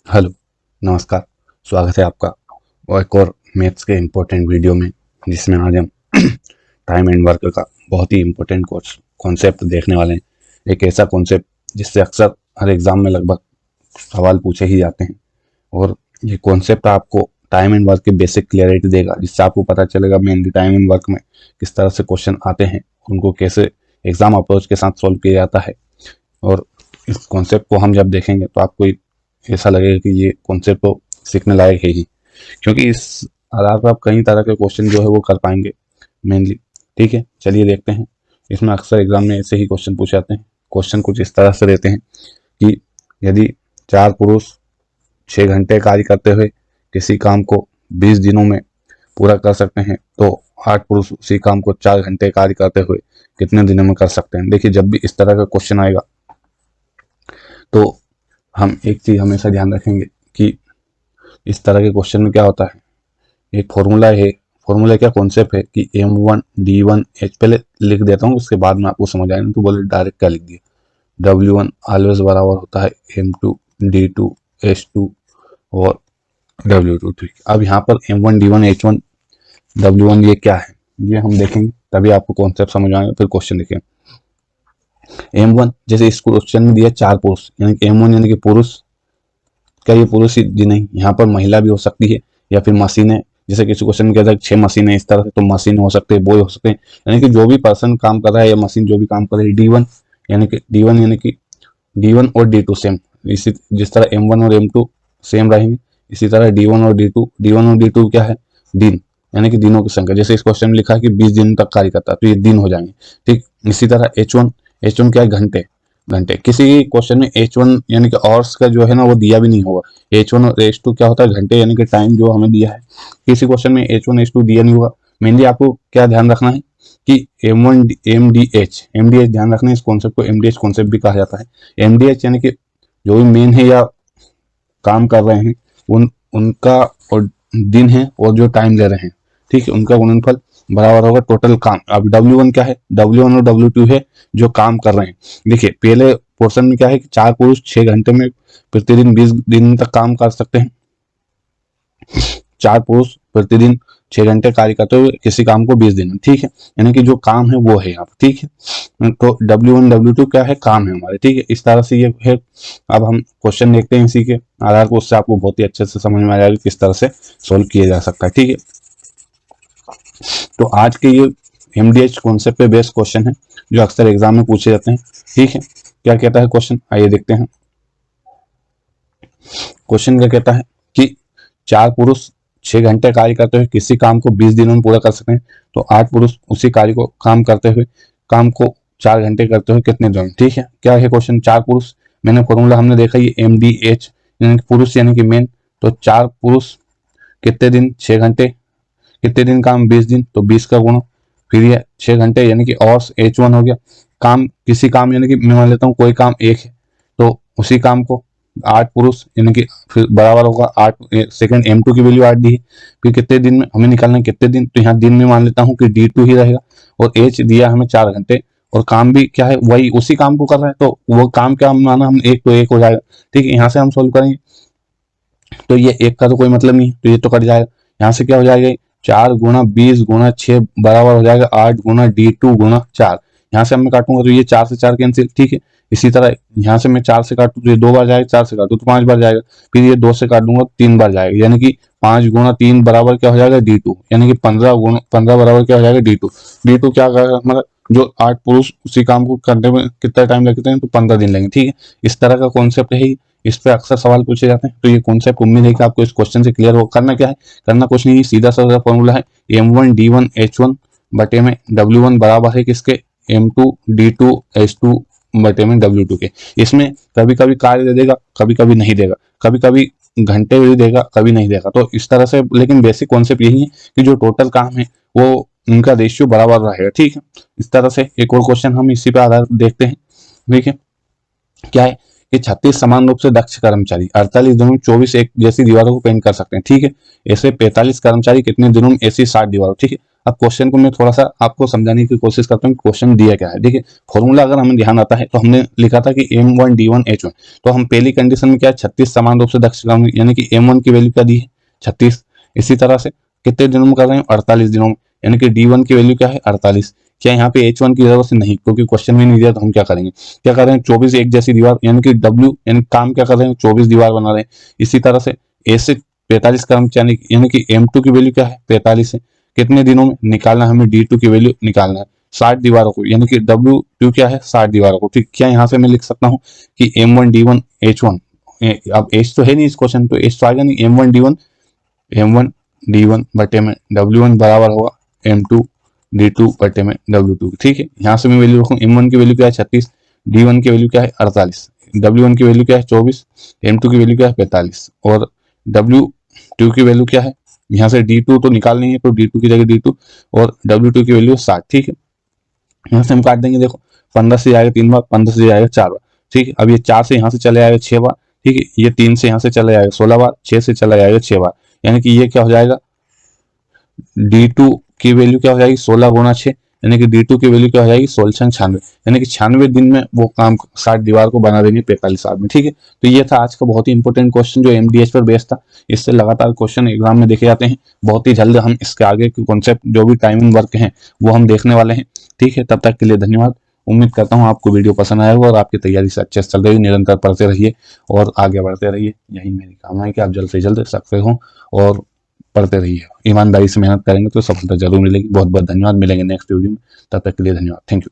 Hello, नमस्कार। स्वागत है आपका और एक और मैथ्स के इम्पोर्टेंट वीडियो में, जिसमें आज हम टाइम एंड वर्क का बहुत ही इम्पोर्टेंट कॉन्सेप्ट देखने वाले हैं। एक ऐसा कॉन्सेप्ट जिससे अक्सर हर एग्जाम में लगभग सवाल पूछे ही जाते हैं, और ये कॉन्सेप्ट आपको टाइम एंड वर्क की बेसिक क्लियरिटी देगा, जिससे आपको पता चलेगा मेनली टाइम एंड वर्क में किस तरह से क्वेश्चन आते हैं, उनको कैसे एग्जाम अप्रोच के साथ सॉल्व किया जाता है। और इस कॉन्सेप्ट को हम जब देखेंगे तो आपको ऐसा लगेगा कि ये कॉन्सेप्ट तो सीखने लायक है ही, क्योंकि इस आधार पर आप कई तरह के क्वेश्चन जो है वो कर पाएंगे मेनली। ठीक है, चलिए देखते हैं। इसमें अक्सर एग्जाम में ऐसे ही क्वेश्चन पूछे जाते हैं। क्वेश्चन कुछ इस तरह से देते हैं कि यदि 4 पुरुष 6 घंटे कार्य करते हुए किसी काम को 20 दिनों में पूरा कर सकते हैं, तो 8 पुरुष उसी काम को 4 घंटे कार्य करते हुए कितने दिनों में कर सकते हैं। देखिए, जब भी इस तरह का क्वेश्चन आएगा तो हम एक चीज हमेशा ध्यान रखेंगे कि इस तरह के क्वेश्चन में क्या होता है, एक फॉर्मूला है। फॉर्मूला क्या कॉन्सेप्ट है कि M1D1H, पहले लिख देता हूँ, उसके बाद में आपको समझ आएगा, तो बोले डायरेक्ट क्या लिख दिया। W1 ऑलवेज बराबर होता है M2D2H2 और W2। ठीक, अब यहाँ पर M1D1H1 W1 ये क्या है, ये हम देखेंगे, तभी आपको कॉन्सेप्ट समझ आएगा। फिर क्वेश्चन देखेंगे। M1 जैसे इस क्वेश्चन में दिया 4 पुरुष, यानी कि M1 यानी कि पुरुष। क्या ये पुरुष ही नहीं, यहाँ पर महिला भी हो सकती है, या फिर मशीनें। जैसे किसी क्वेश्चन में कहता है 6 मशीनें इस तरह से, तो मशीन हो सकते हैं, बॉय हो सकते हैं, यानी कि जो भी पर्सन काम कर रहा है या मशीन जो भी काम कर रही है। D1 यानी कि D1 और D2 सेम, इसी जिस तरह M1 और M2 सेम रहेंगे, इसी तरह D1 और D2 क्या है, दिन, यानी कि दिनों की संख्या। जैसे इस क्वेश्चन में लिखा है कि 20 दिन तक कार्य करता है, तो ये दिन हो जाएंगे। ठीक, इसी तरह H1 क्या है, घंटे। किसी क्वेश्चन में H1 यानी कि आवर्स का जो है ना वो दिया भी नहीं होगा। H1 और H2 क्या होता है, घंटे, यानी कि टाइम जो हमें दिया है। किसी क्वेश्चन में H1 H2 दिया नहीं होगा। मेनली आपको क्या ध्यान रखना है कि MDH ध्यान रखना है। इस कॉन्सेप्ट को MDH कॉन्सेप्ट भी कहा जाता है। MDH यानी कि जो भी मेन है या काम कर रहे हैं, उनका और दिन है, और जो टाइम ले रहे हैं, ठीक है, उनका गुणनफल बराबर होगा टोटल काम। अब W1 क्या है, W1 और W2 है जो काम कर रहे हैं। देखिए, पहले पोर्शन में क्या है कि 4 पुरुष 6 घंटे में प्रतिदिन 20 दिन तक काम कर सकते हैं। 4 पुरुष प्रतिदिन 6 घंटे कार्य करते हुए किसी काम को 20 दिन में, ठीक है, यानी कि जो काम है वो है यहाँ पर। ठीक है, तो W1 W2 क्या है, काम है हमारे। ठीक है, इस तरह से ये है। अब हम क्वेश्चन देखते हैं इसी के आधार पर, उससे आपको बहुत ही अच्छे से समझ में आ जाएगा किस तरह से सोल्व किया जा सकता है। ठीक है, तो आज के ये MDH कॉन्सेप्ट पे बेस्ड क्वेश्चन है जो अक्सर एग्जाम में पूछे जाते हैं। ठीक है, क्या कहता है क्वेश्चन, आइए देखते हैं। क्वेश्चन क्या कहता है कि 4 पुरुष 6 घंटे कार्य करते हुए किसी काम को 20 दिनों में पूरा कर सकते हैं, तो 8 पुरुष उसी कार्य को काम को 4 घंटे करते हुए कितने दिन। ठीक है, क्या है क्वेश्चन, 4 पुरुष, मैंने फॉर्मूला हमने देखा ये MDH यानी कि पुरुष यानी कि मेन। तो 4 पुरुष कितने दिन, 6 घंटे, कितने दिन काम, 20 दिन, तो 20 का गुणा, फिर ये 6 घंटे यानी कि और H1 हो गया। काम, किसी काम यानी कि मैं मान लेता हूँ कोई काम एक है, तो उसी काम को 8 पुरुष यानी कि फिर बराबर होगा 8 सेकंड। M2 की वैल्यू 8 दी है, फिर कितने दिन में हमें निकालना है, कितने दिन, तो यहाँ दिन में मान लेता हूँ कि D2 ही रहेगा, और H दिया हमें 4 घंटे, और काम भी क्या है, वही उसी काम को कर रहा है, तो वो काम क्या माना हम, एक तो एक हो जाएगा। ठीक है, यहाँ से हम सोल्व करेंगे तो ये एक का तो कोई मतलब नहीं, तो ये तो कट जाएगा। यहाँ से क्या हो जाएगा, 4 गुणा 20 गुणा 6 बराबर हो जाएगा 8 गुणा D2 गुणा 4। यहाँ से मैं काटूंगा तो ये 4 से 4 कैंसिल। ठीक है, इसी तरह यहाँ से मैं 4 से काटू तो ये 2 बार जाएगा, 4 से काटू तो 5 बार जाएगा, फिर ये 2 से काटूंगा तो 3 बार जाएगा, यानी कि 5 गुणा 3 बराबर क्या हो जाएगा, D2, यानी कि 15 बराबर क्या हो जाएगा, D2 क्या करेगा हमारा, जो 8 पुरुष उसी काम को करने में कितना टाइम लगते हैं, तो 15 दिन लगेंगे। ठीक है, इस तरह का कॉन्सेप्ट है, इस पे अक्सर सवाल पूछे जाते हैं। तो ये कॉन्सेप्ट उम्मीद है कि आपको इस क्वेश्चन से क्लियर हो। करना क्या है, करना कुछ नहीं, सीधा साधा फॉर्मूला है M1D1H1 बटे में W1 बराबर है किसके, M2D2H2 बटे में W2 के। इसमें कभी कभी कार्य दे देगा, कभी कभी नहीं देगा, कभी कभी घंटे भी देगा, कभी नहीं देगा, तो इस तरह से। लेकिन बेसिक कॉन्सेप्ट यही है कि जो टोटल काम है वो उनका रेशियो बराबर रहेगा। ठीक है, इस तरह से एक और क्वेश्चन हम इसी पे आधार देखते हैं। ठीक है, क्या है कि 36 समान रूप से दक्ष कर्मचारी 48 दिनों में 24 एक जैसी दीवारों को पेंट कर सकते हैं। ठीक है, ऐसे 45 कर्मचारी कितने दिनों में ऐसी 60 दीवारों। ठीक है, अब क्वेश्चन को मैं थोड़ा सा आपको समझाने की कोशिश करता हूँ कि क्वेश्चन दिया क्या है। देखिए फॉर्मूला अगर हमें ध्यान आता है तो हमने लिखा था कि M1D1H1, तो हम पहली कंडीशन में क्या है 36 समान रूप से दक्षता होंगे, यानी कि M1 की वैल्यू क्या दी है 36। इसी तरह से कितने दिनों में कर रहे हैं 48 दिनों में, यानी कि D1 की वैल्यू क्या है 48। क्या यहाँ पे H1 की जरूरत नहीं, क्योंकि क्वेश्चन में नहीं दिया तो हम क्या करेंगे, क्या कर रहे हैं 24 एक जैसी दीवार, यानी कि W यानी काम क्या कर रहे हैं 24 दीवार बना रहे हैं। इसी तरह से A से 45 कर्मचारी, यानी कि M2 की वैल्यू क्या है 45 है। कितने दिनों में निकालना है हमें D2 की वैल्यू निकालना है 60 दीवारों को, यानी कि W2 क्या है 60 दीवारों को। ठीक, क्या यहाँ से मैं लिख सकता हूँ कि M1D1H1, अब H तो है नहीं इस क्वेश्चन, तो H तो आएगा नहीं, M1D1 बटे में W1 बराबर होगा M2D2 बटे में W2। ठीक है, यहाँ से मैं वैल्यू रखूँ, M1 की वैल्यू क्या है 36, D1 की वैल्यू क्या है 48, W1 की वैल्यू क्या है 24, M2 की वैल्यू क्या है 45 और W2 की वैल्यू क्या है, यहाँ से D2 तो निकालनी है तो D2 की जगह D2 और W2 की वैल्यू 60। ठीक है, यहाँ से हम काट देंगे, देखो 15 से जाएगा 3 बार, 15 से जाएगा 4 बार। ठीक है, अब ये 4 से यहाँ से चले आएगा 6 बार। ठीक है, ये 3 से यहाँ से चले जाएगा 16 बार, 6 से चला जाएगा 6 बार, यानी कि ये क्या हो जाएगा D2 की वैल्यू क्या हो जाएगी 16 गुना 6, यानी कि D2 की वैल्यू क्या हो जाएगी 16 96, यानी कि 96 दिन में वो काम 60 दीवार को बना देंगे 45 आदमी। ठीक है, तो ये था आज का बहुत ही इंपॉर्टेंट क्वेश्चन जो MDH पर बेस्ड था। इससे लगातार क्वेश्चन एग्जाम में देखे जाते हैं। बहुत ही जल्द हम इसके आगे के कॉन्सेप्ट जो भी टाइमिंग वर्क है वो हम देखने वाले हैं। ठीक है, तब तक के लिए धन्यवाद। उम्मीद करता हूँ आपको वीडियो पसंद आया होगा और आपकी तैयारी से अच्छे से चल रही है। निरंतर पढ़ते रहिए और आगे बढ़ते रहिए, यही मेरी कामना है कि आप जल्द से जल्द सक्सेस हों और पढ़ते रहिए। ईमानदारी से मेहनत करेंगे तो सफलता जरूर मिलेगी। बहुत बहुत धन्यवाद, मिलेंगे नेक्स्ट वीडियो में, तब तक के लिए धन्यवाद, थैंक यू।